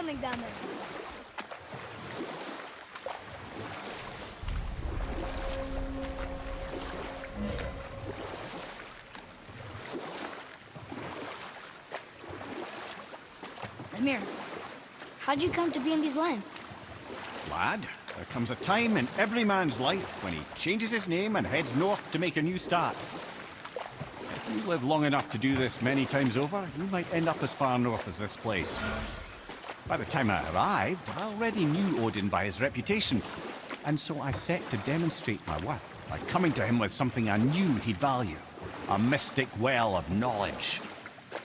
something down there. Amir, how'd you come to be in these lands? Lad, there comes a time in every man's life when he changes his name and heads north to make a new start. If you live long enough to do this many times over, you might end up as far north as this place. By the time I arrived, I already knew Odin by his reputation, and so I set to demonstrate my worth by coming to him with something I knew he'd value. A mystic well of knowledge.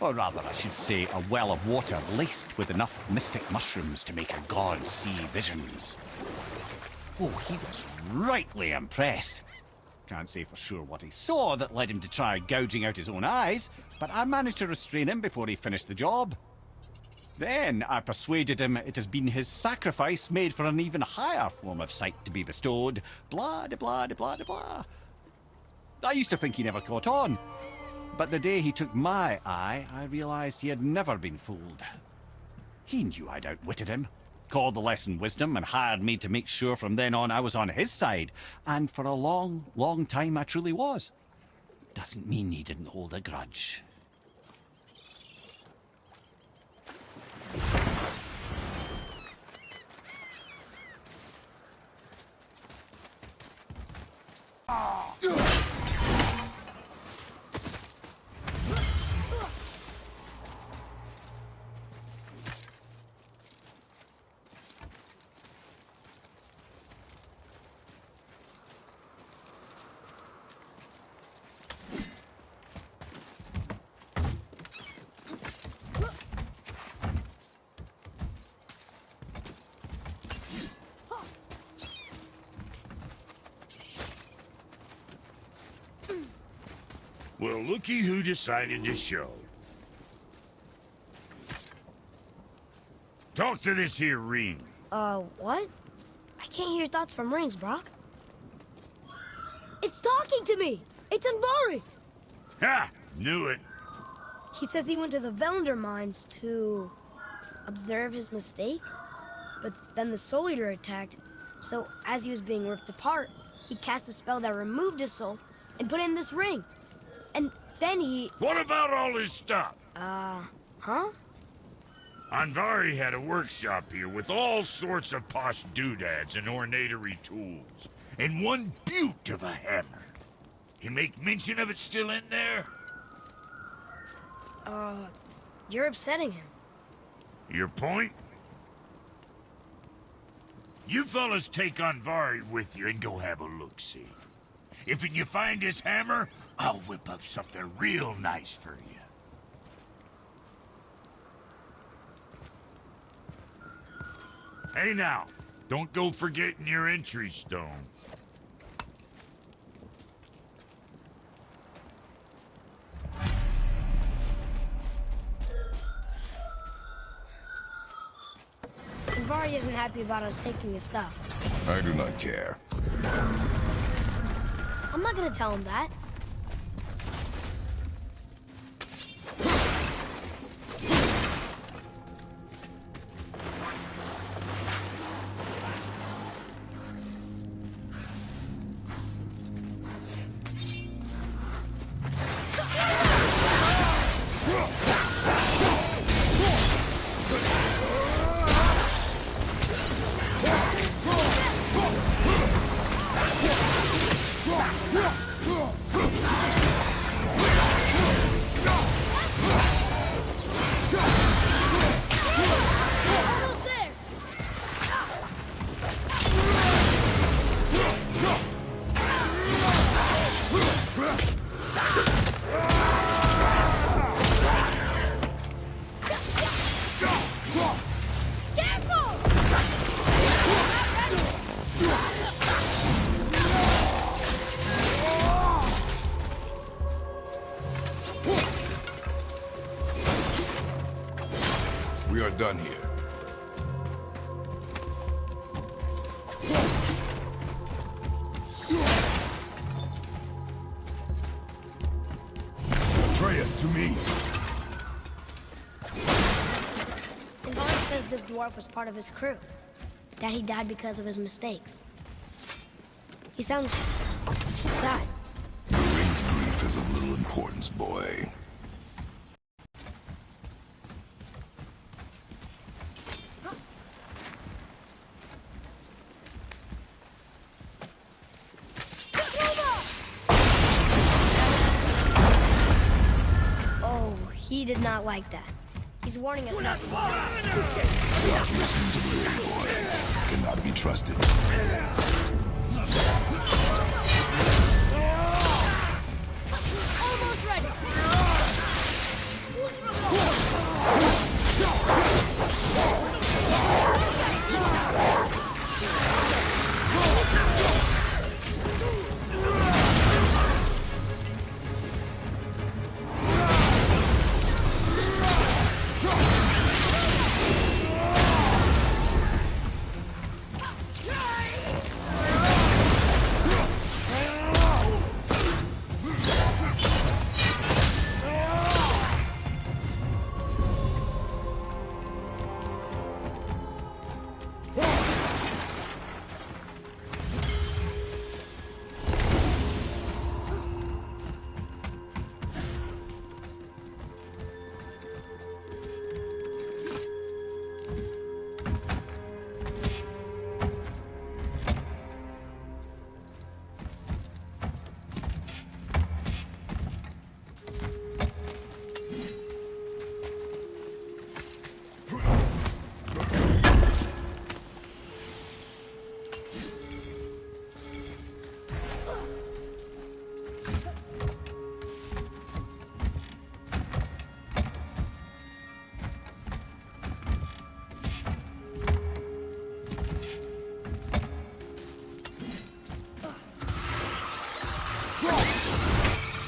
Or rather, I should say, a well of water laced with enough mystic mushrooms to make a god see visions. Oh, he was rightly impressed. Can't say for sure what he saw that led him to try gouging out his own eyes, but I managed to restrain him before he finished the job. Then I persuaded him it has been his sacrifice made for an even higher form of sight to be bestowed. Blah, de blah, de blah, de blah. I used to think he never caught on. But the day he took my eye, I realized he had never been fooled. He knew I'd outwitted him, called the lesson wisdom, and hired me to make sure from then on I was on his side. And for a long, long time I truly was. Doesn't mean he didn't hold a grudge. Well, looky who decided to show. Talk to this here ring. What? I can't hear thoughts from rings, Brock. It's talking to me! It's Anvari! Ha! Knew it. He says he went to the Velander mines to observe his mistake, but then the Soul Eater attacked, so as he was being ripped apart, he cast a spell that removed his soul and put it in this ring. And then he... What about all his stuff? Huh? Anvari had a workshop here with all sorts of posh doodads and ornatery tools. And one beaut of a hammer. You make mention of it still in there? You're upsetting him. Your point? You fellas take Anvari with you and go have a look-see. If you find his hammer, I'll whip up something real nice for you. Hey now, don't go forgetting your entry stone. Anvari isn't happy about us taking his stuff. I do not care. I'm not gonna tell him that. We are done here. Atreus, to me. Anvari says this dwarf was part of his crew. That he died because of his mistakes. He sounds sad. The ring's grief is of little importance, boy. Oh, he did not like that. He's warning us not to. Stop listening to the ring, boy. Cannot be trusted. Almost ready.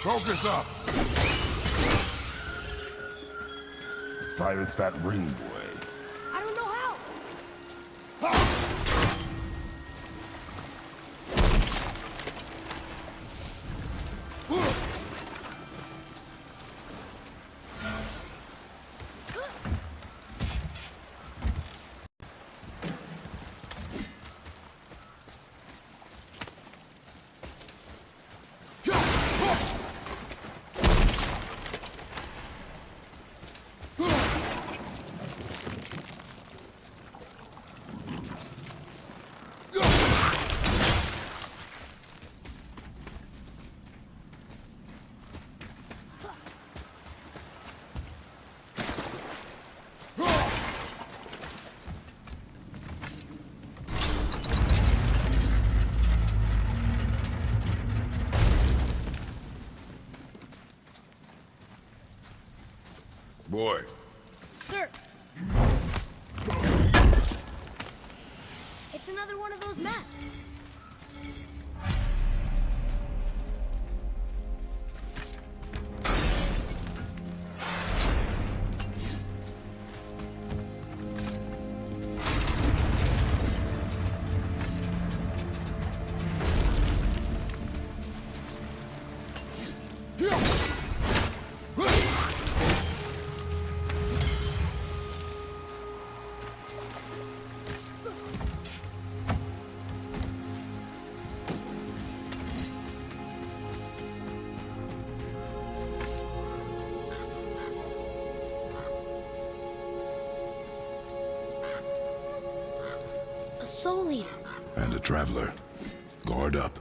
Focus up! Silence that ring, boy. I don't know how. Boy. Sir. It's another one of those maps. Soul Eater. And a traveler. Guard up.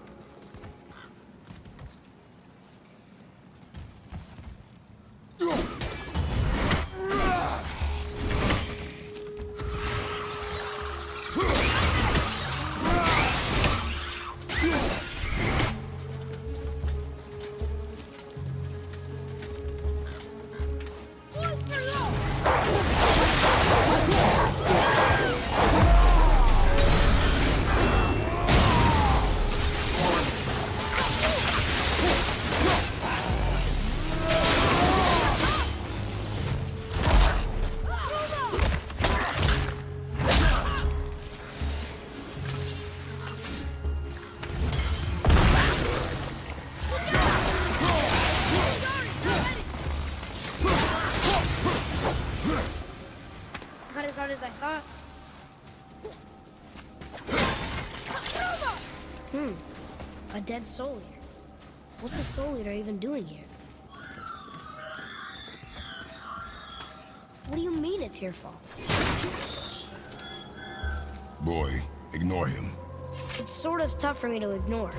A dead soul eater. What's a soul eater even doing here? What do you mean it's your fault? Boy, ignore him. It's sort of tough for me to ignore.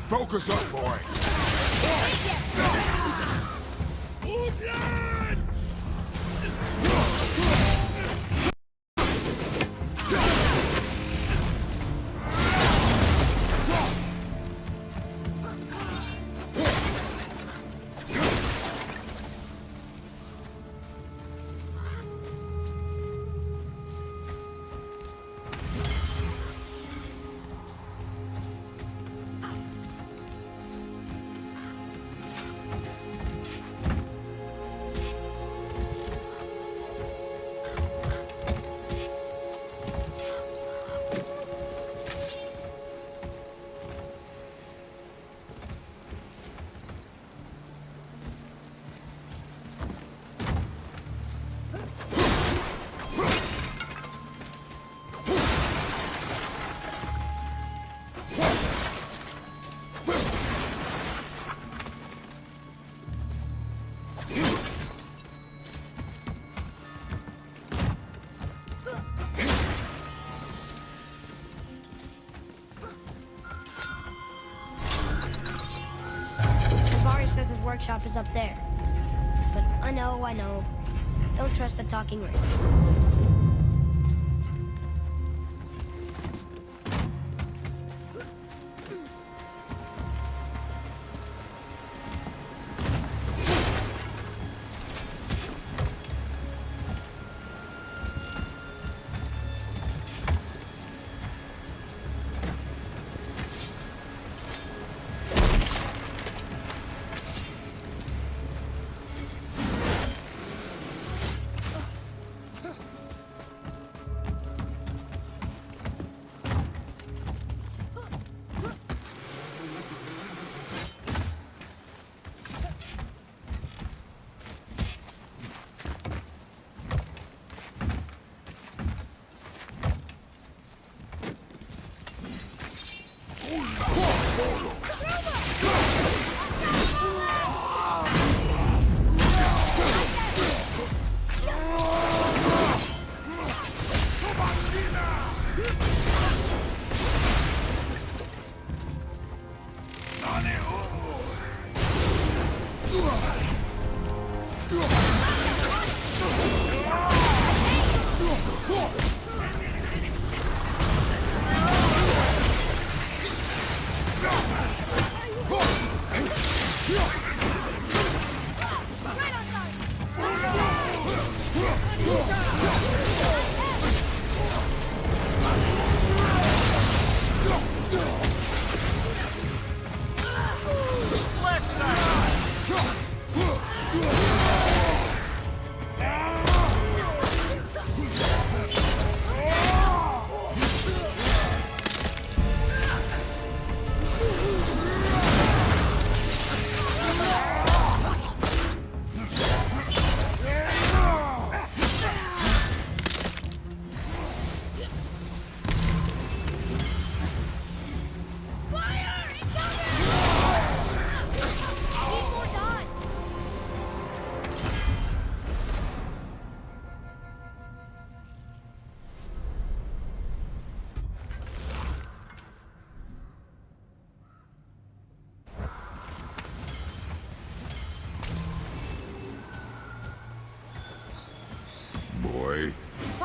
Focus up, boy. Says his workshop is up there. But I know. Don't trust the talking ring.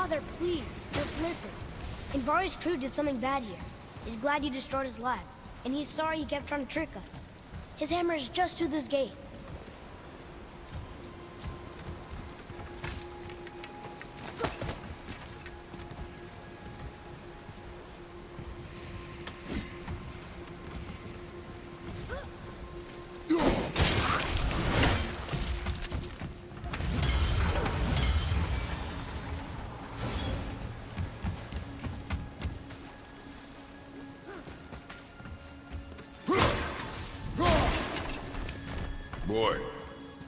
Father, please, just listen. Invari's crew did something bad here. He's glad you destroyed his lab, and he's sorry he kept trying to trick us. His hammer is just through this gate. Boy,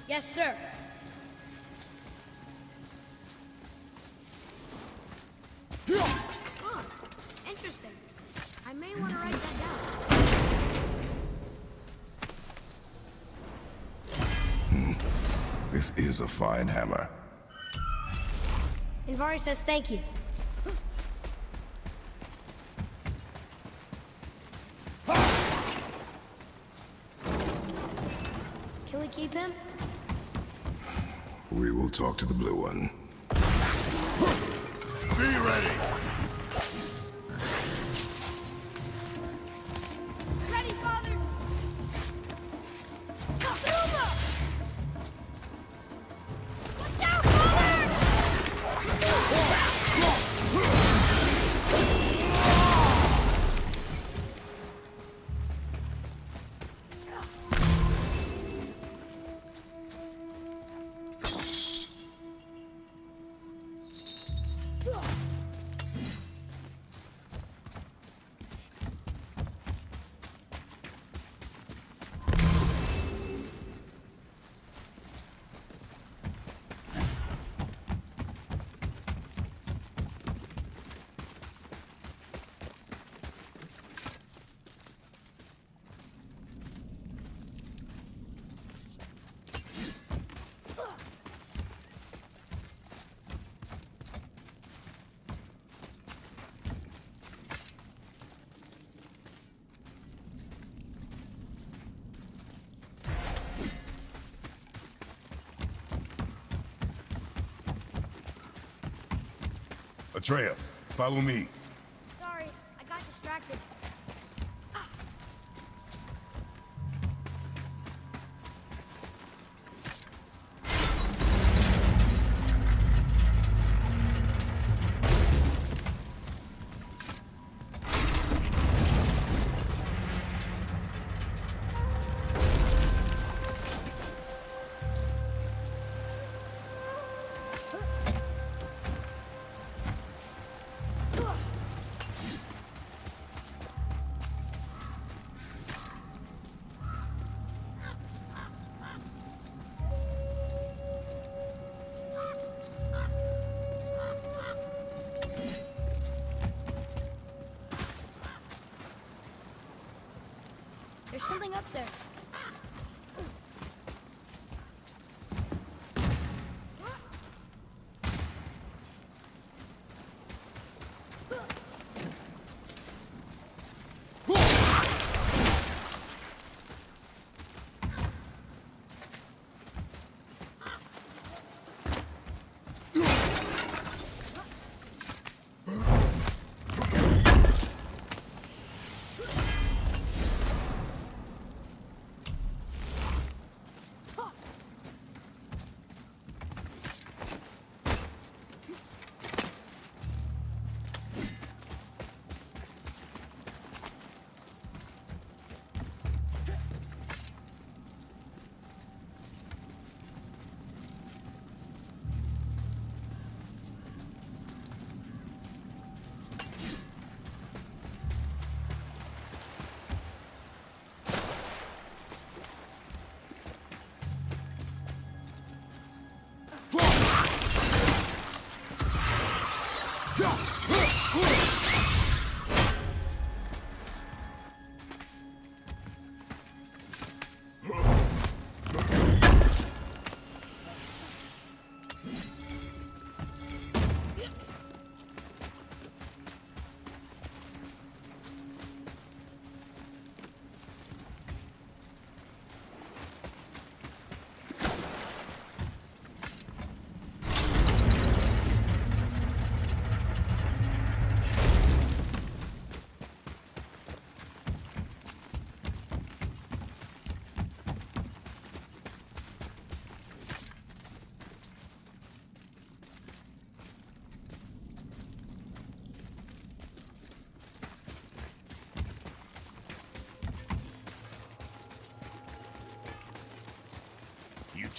Yes, sir. Oh, interesting. I may want to write that down. this is a fine hammer. Invari says thank you. Can we keep him? We will talk to the blue one. Be ready. Ready, Father! Zuma! Watch out, Father! Atreus, follow me. Sorry, I got distracted. There's something up there.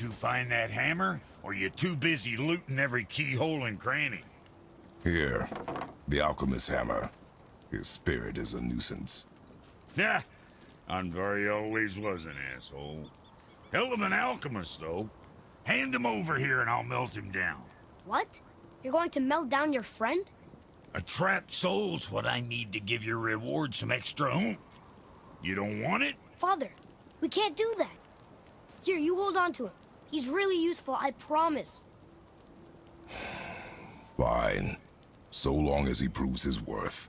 to find that hammer, or you too busy looting every keyhole and cranny? Here, the alchemist's hammer. His spirit is a nuisance. Yeah, Andvari always was an asshole. Hell of an alchemist, though. Hand him over here and I'll melt him down. What? You're going to melt down your friend? A trapped soul's what I need to give your reward some extra oomph. You don't want it? Father, we can't do that. Here, you hold on to him. He's really useful, I promise. Fine. So long as he proves his worth.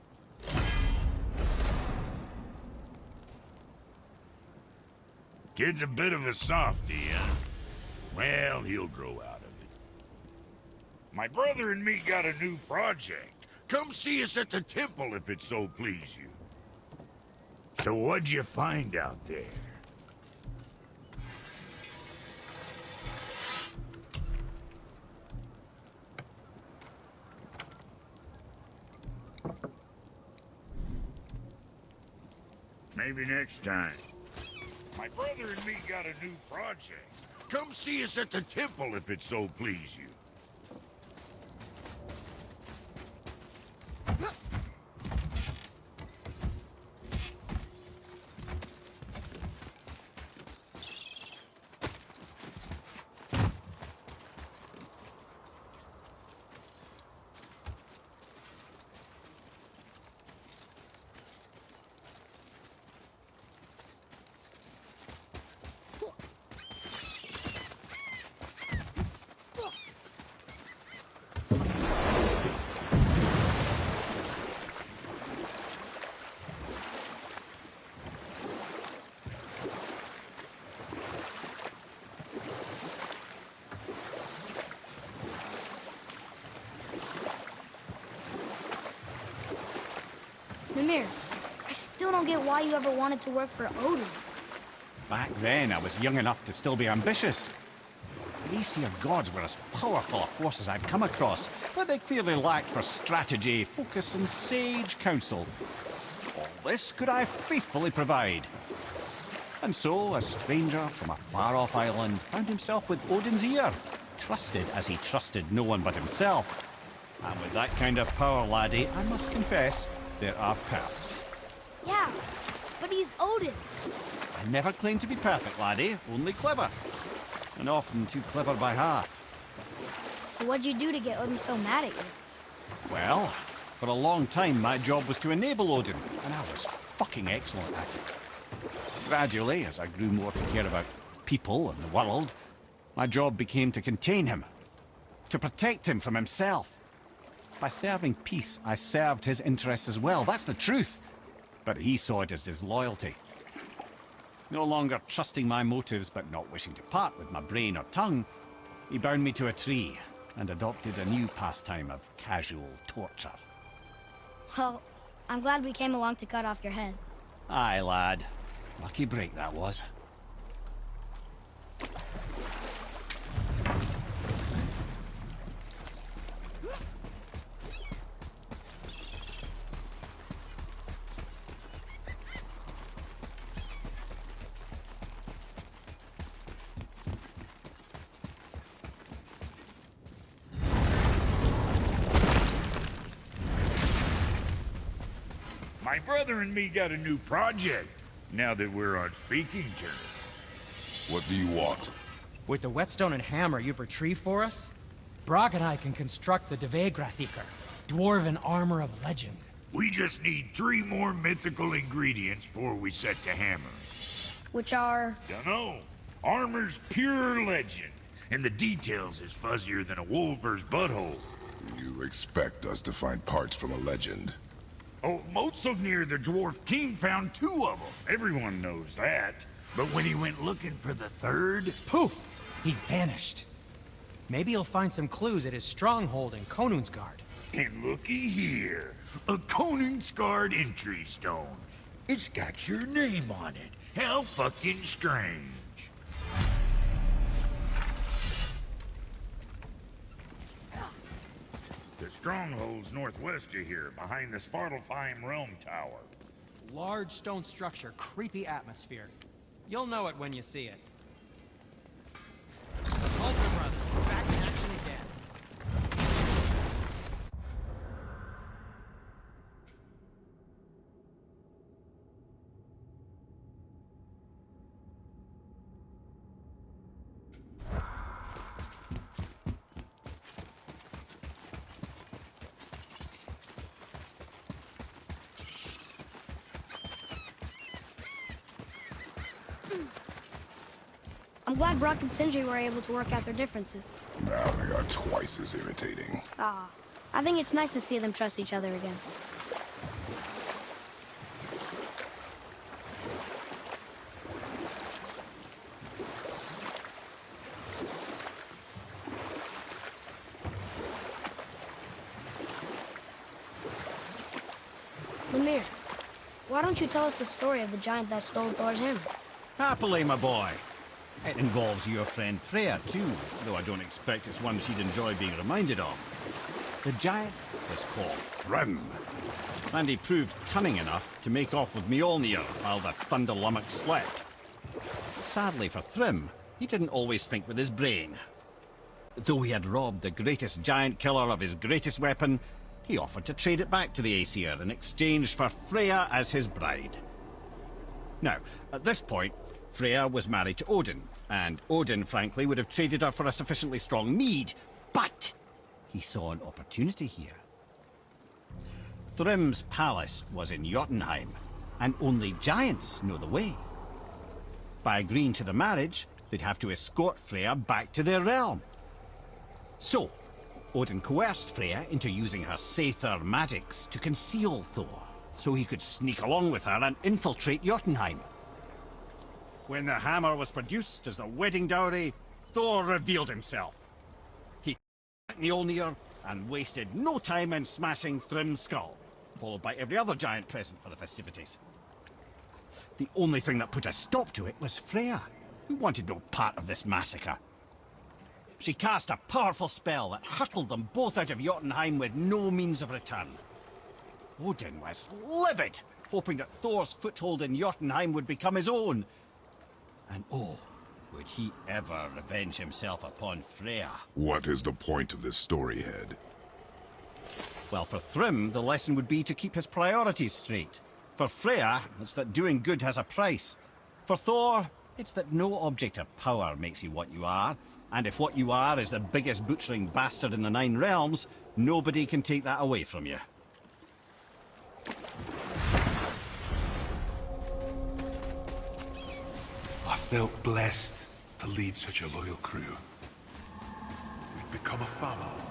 Kid's a bit of a softie, huh? Well, he'll grow out of it. My brother and me got a new project. Come see us at the temple if it so please you. So what'd you find out there? Maybe next time. My brother and me got a new project. Come see us at the temple if it so please you. Mimir, I still don't get why you ever wanted to work for Odin. Back then, I was young enough to still be ambitious. The Aesir gods were as powerful a force as I'd come across, but they clearly lacked for strategy, focus, and sage counsel. All this could I faithfully provide. And so, a stranger from a far-off island found himself with Odin's ear, trusted as he trusted no one but himself. And with that kind of power, laddie, I must confess, there are perks. Yeah, but he's Odin. I never claimed to be perfect, laddie, only clever. And often too clever by half. So what'd you do to get Odin so mad at you? Well, for a long time my job was to enable Odin, and I was fucking excellent at it. Gradually, as I grew more to care about people and the world, my job became to contain him, to protect him from himself. By serving peace, I served his interests as well, that's the truth. But he saw it as disloyalty. No longer trusting my motives, but not wishing to part with my brain or tongue, he bound me to a tree and adopted a new pastime of casual torture. Well, I'm glad we came along to cut off your head. Aye, lad. Lucky break that was. My brother and me got a new project, now that we're on speaking terms. What do you want? With the whetstone and hammer you've retrieved for us, Brog and I can construct the Dvegrathikar, dwarven armor of legend. We just need 3 more mythical ingredients before we set to hammer. Which are... Dunno. Armor's pure legend, and the details is fuzzier than a wolver's butthole. You expect us to find parts from a legend? Oh, Motsognir the Dwarf King found 2 of them. Everyone knows that. But when he went looking for the 3rd... Poof! He vanished. Maybe he'll find some clues at his stronghold in Konungsgard. And looky here. A Konungsgard entry stone. It's got your name on it. How fucking strange. The stronghold's northwest of here, behind the Svartalfheim Realm Tower. Large stone structure, creepy atmosphere. You'll know it when you see it. I'm glad Brock and Sindri were able to work out their differences. Now they are twice as irritating. Ah, I think it's nice to see them trust each other again. Lemire, why don't you tell us the story of the giant that stole Thor's hammer? Happily, my boy. It involves your friend Freya, too, though I don't expect it's one she'd enjoy being reminded of. The giant was called Thrym, and he proved cunning enough to make off with Mjolnir while the Thunder Lummox slept. Sadly for Thrym, he didn't always think with his brain. Though he had robbed the greatest giant killer of his greatest weapon, he offered to trade it back to the Aesir in exchange for Freya as his bride. Now, at this point, Freya was married to Odin, and Odin, frankly, would have traded her for a sufficiently strong mead, but he saw an opportunity here. Thrym's palace was in Jotunheim, and only giants know the way. By agreeing to the marriage, they'd have to escort Freya back to their realm. So, Odin coerced Freya into using her Seithr magics to conceal Thor, so he could sneak along with her and infiltrate Jotunheim. When the hammer was produced as the wedding dowry, Thor revealed himself. He took Mjolnir and wasted no time in smashing Thrym's skull, followed by every other giant present for the festivities. The only thing that put a stop to it was Freya, who wanted no part of this massacre. She cast a powerful spell that hurtled them both out of Jotunheim with no means of return. Odin was livid, hoping that Thor's foothold in Jotunheim would become his own. And oh, would he ever revenge himself upon Freya? What is the point of this story, Head? Well, for Thrym, the lesson would be to keep his priorities straight. For Freya, it's that doing good has a price. For Thor, it's that no object of power makes you what you are. And if what you are is the biggest butchering bastard in the Nine Realms, nobody can take that away from you. I felt blessed to lead such a loyal crew. We've become a family.